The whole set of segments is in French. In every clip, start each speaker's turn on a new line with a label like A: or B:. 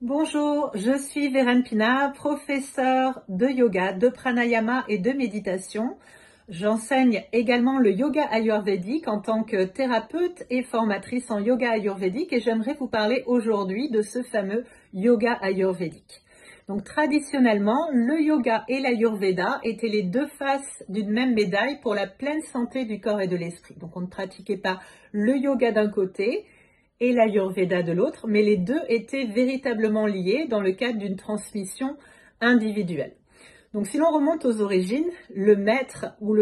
A: Bonjour, je suis Vérène Pina, professeure de yoga, de pranayama et de méditation. J'enseigne également le yoga ayurvédique en tant que thérapeute et formatrice en yoga ayurvédique et j'aimerais vous parler aujourd'hui de ce fameux yoga ayurvédique. Donc traditionnellement, le yoga et l'ayurveda étaient les deux faces d'une même médaille pour la pleine santé du corps et de l'esprit. Donc on ne pratiquait pas le yoga d'un côté et l'Ayurveda de l'autre, mais les deux étaient véritablement liés dans le cadre d'une transmission individuelle. Donc si l'on remonte aux origines, le maître ou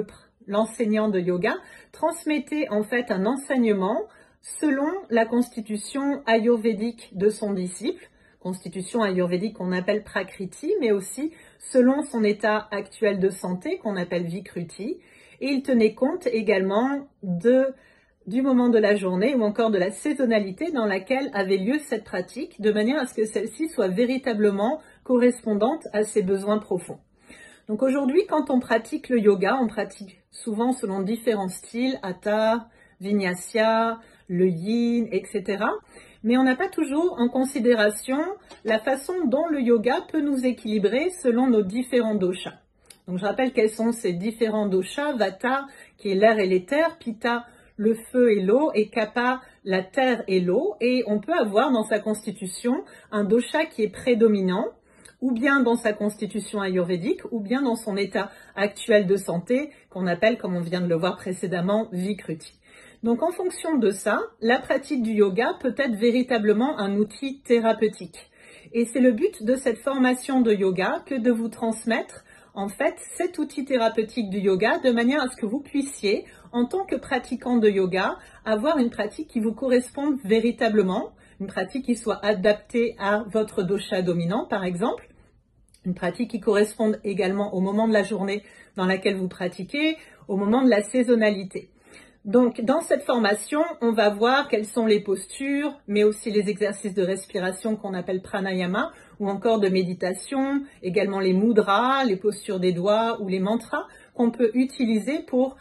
A: l'enseignant de yoga transmettait en fait un enseignement selon la constitution ayurvédique de son disciple, constitution ayurvédique qu'on appelle Prakriti, mais aussi selon son état actuel de santé qu'on appelle Vikruti, et il tenait compte également du moment de la journée ou encore de la saisonnalité dans laquelle avait lieu cette pratique, de manière à ce que celle-ci soit véritablement correspondante à ses besoins profonds. Donc aujourd'hui, quand on pratique le yoga, on pratique souvent selon différents styles, Hatha, Vinyasa, le Yin, etc. Mais on n'a pas toujours en considération la façon dont le yoga peut nous équilibrer selon nos différents doshas. Donc je rappelle quels sont ces différents doshas: Vata, qui est l'air et l'éther, Pitta, le feu et l'eau, et Kapha, la terre et l'eau. Et on peut avoir dans sa constitution un dosha qui est prédominant, ou bien dans sa constitution ayurvédique, ou bien dans son état actuel de santé, qu'on appelle, comme on vient de le voir précédemment, Vikruti. Donc en fonction de ça, la pratique du yoga peut être véritablement un outil thérapeutique. Et c'est le but de cette formation de yoga que de vous transmettre en fait cet outil thérapeutique du yoga de manière à ce que vous puissiez, en tant que pratiquant de yoga, avoir une pratique qui vous corresponde véritablement, une pratique qui soit adaptée à votre dosha dominant par exemple, une pratique qui corresponde également au moment de la journée dans laquelle vous pratiquez, au moment de la saisonnalité. Donc, dans cette formation, on va voir quelles sont les postures, mais aussi les exercices de respiration qu'on appelle pranayama, ou encore de méditation, également les mudras, les postures des doigts ou les mantras qu'on peut utiliser pour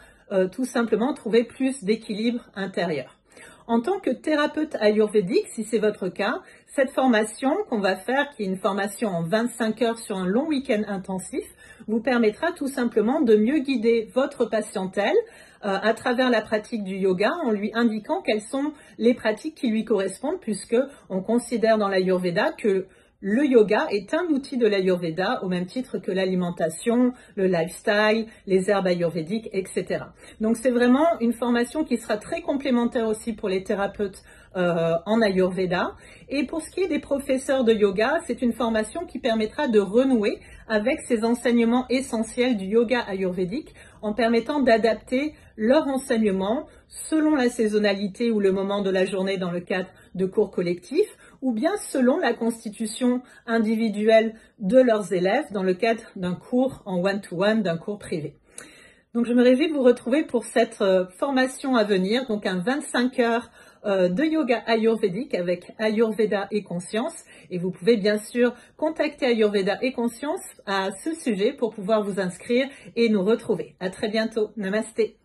A: tout simplement trouver plus d'équilibre intérieur. En tant que thérapeute ayurvédique, si c'est votre cas, cette formation qu'on va faire, qui est une formation en 25 heures sur un long week-end intensif, vous permettra tout simplement de mieux guider votre patientèle à travers la pratique du yoga, en lui indiquant quelles sont les pratiques qui lui correspondent, puisque on considère dans l'Ayurveda que le yoga est un outil de l'Ayurveda au même titre que l'alimentation, le lifestyle, les herbes ayurvédiques, etc. Donc c'est vraiment une formation qui sera très complémentaire aussi pour les thérapeutes en Ayurveda. Et pour ce qui est des professeurs de yoga, c'est une formation qui permettra de renouer avec ces enseignements essentiels du yoga ayurvédique en permettant d'adapter leur enseignement selon la saisonnalité ou le moment de la journée dans le cadre de cours collectifs, ou bien selon la constitution individuelle de leurs élèves dans le cadre d'un cours en one-to-one, d'un cours privé. Donc je me réjouis de vous retrouver pour cette formation à venir, donc un 25 heures de yoga ayurvédique avec Ayurveda et Conscience. Et vous pouvez bien sûr contacter Ayurveda et Conscience à ce sujet pour pouvoir vous inscrire et nous retrouver. À très bientôt. Namasté.